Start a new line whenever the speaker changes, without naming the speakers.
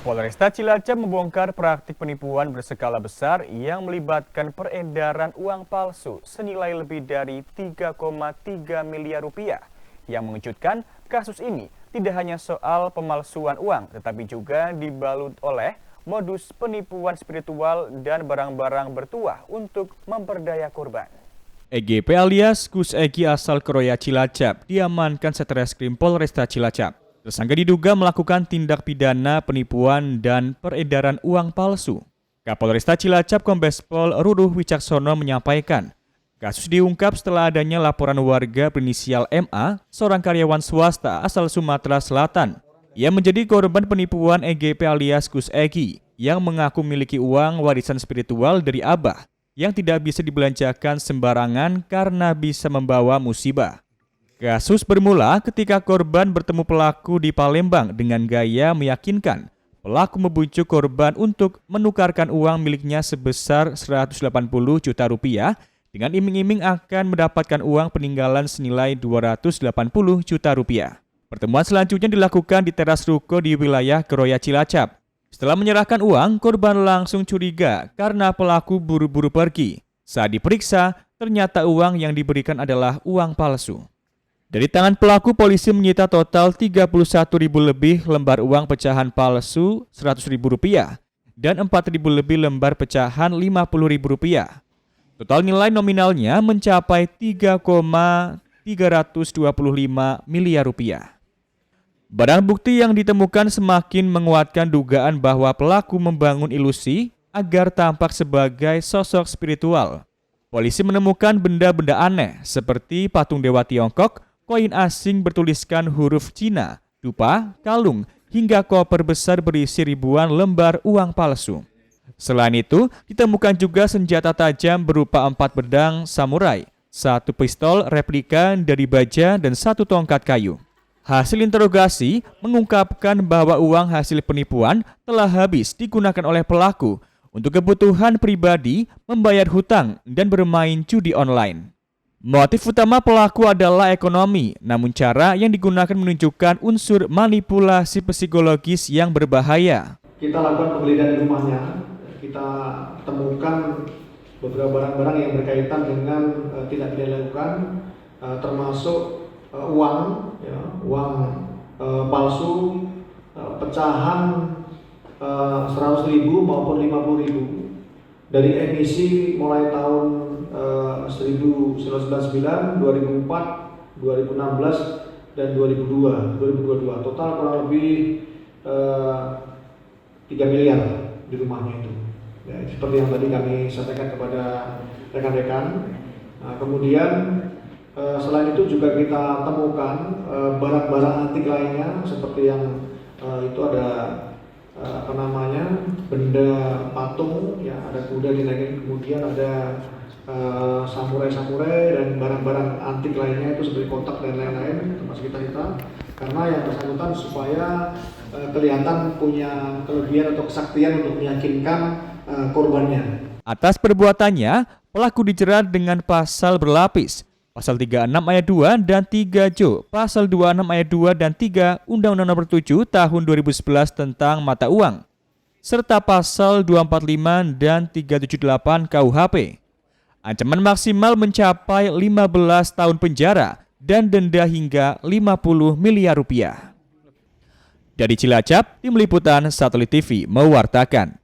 Polresta Cilacap membongkar praktik penipuan berskala besar yang melibatkan peredaran uang palsu senilai lebih dari 3,3 miliar rupiah. Yang mengejutkan, kasus ini tidak hanya soal pemalsuan uang, tetapi juga dibalut oleh modus penipuan spiritual dan barang-barang bertuah untuk memperdaya korban. EGP alias Gus Egi asal Kroya Cilacap diamankan Satreskrim Polresta Cilacap. Tersangka diduga melakukan tindak pidana penipuan dan peredaran uang palsu. Kapolresta Cilacap Kombes Pol Ruruh Wicaksono menyampaikan, kasus diungkap setelah adanya laporan warga berinisial MA, seorang karyawan swasta asal Sumatera Selatan. Ia menjadi korban penipuan EGP alias Gus Egi yang mengaku memiliki uang warisan spiritual dari Abah yang tidak bisa dibelanjakan sembarangan karena bisa membawa musibah. Kasus bermula ketika korban bertemu pelaku di Palembang dengan gaya meyakinkan. Pelaku membujuk korban untuk menukarkan uang miliknya sebesar 180 juta rupiah dengan iming-iming akan mendapatkan uang peninggalan senilai 280 juta rupiah. Pertemuan selanjutnya dilakukan di teras ruko di wilayah Kroya Cilacap. Setelah menyerahkan uang, korban langsung curiga karena pelaku buru-buru pergi. Saat diperiksa, ternyata uang yang diberikan adalah uang palsu. Dari tangan pelaku, polisi menyita total 31.000 lebih lembar uang pecahan palsu Rp100.000 dan 4.000 lebih lembar pecahan Rp50.000. Total nilai nominalnya mencapai 3,325 miliar rupiah. Barang bukti yang ditemukan semakin menguatkan dugaan bahwa pelaku membangun ilusi agar tampak sebagai sosok spiritual. Polisi menemukan benda-benda aneh seperti patung dewa Tiongkok, koin asing bertuliskan huruf Cina, dupa, kalung, hingga koper besar berisi ribuan lembar uang palsu. Selain itu, ditemukan juga senjata tajam berupa 4 pedang samurai, 1 pistol replika dari baja, dan 1 tongkat kayu. Hasil interogasi mengungkapkan bahwa uang hasil penipuan telah habis digunakan oleh pelaku untuk kebutuhan pribadi, membayar hutang, dan bermain judi online. Motif utama pelaku adalah ekonomi, namun cara yang digunakan menunjukkan unsur manipulasi psikologis yang berbahaya.
Kita lakukan penggeledahan di rumahnya, kita temukan beberapa barang-barang yang berkaitan dengan tindak pidana dilakukan, termasuk uang palsu, pecahan 100.000 maupun 50.000 dari emisi mulai tahun 1999, 2004, 2016, dan 2022. Total kurang lebih 3 miliar di rumahnya itu. Ya, seperti yang tadi kami sampaikan kepada rekan-rekan. Nah, kemudian selain itu juga kita temukan barang-barang antik lainnya seperti yang itu ada benda patung, ya, ada kuda dinaikin, kemudian ada samurai dan barang-barang antik lainnya itu seperti kotak dan lain-lain, termasuk kita karena yang bersangkutan supaya kelihatan punya kelebihan atau kesaktian untuk meyakinkan korbannya.
Atas perbuatannya, pelaku dijerat dengan pasal berlapis, pasal 36 ayat 2 dan 3 Jo, pasal 26 ayat 2 dan 3 Undang-Undang Nomor 7 Tahun 2011 tentang mata uang, serta pasal 245 dan 378 KUHP. Ancaman maksimal mencapai 15 tahun penjara dan denda hingga 50 miliar rupiah. Dari Cilacap, Tim Liputan Satelit TV mewartakan.